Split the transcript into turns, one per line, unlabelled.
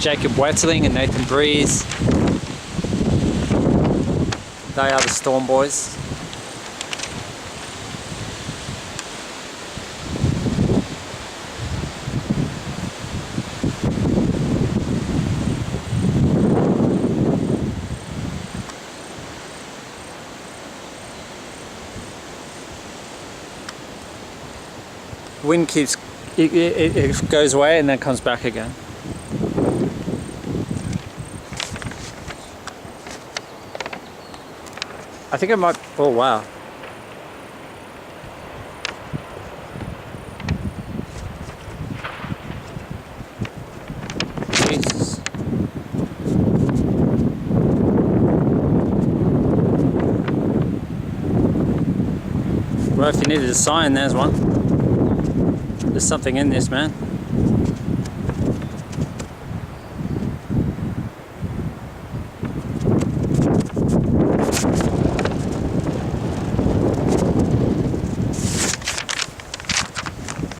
Jacob Wetzeling and Nathan Breeze. They are the Storm Boys. Wind keeps, it goes away and then comes back again. I think it might, oh wow. Jesus. Well, if you needed a sign, there's one. There's something in this, man.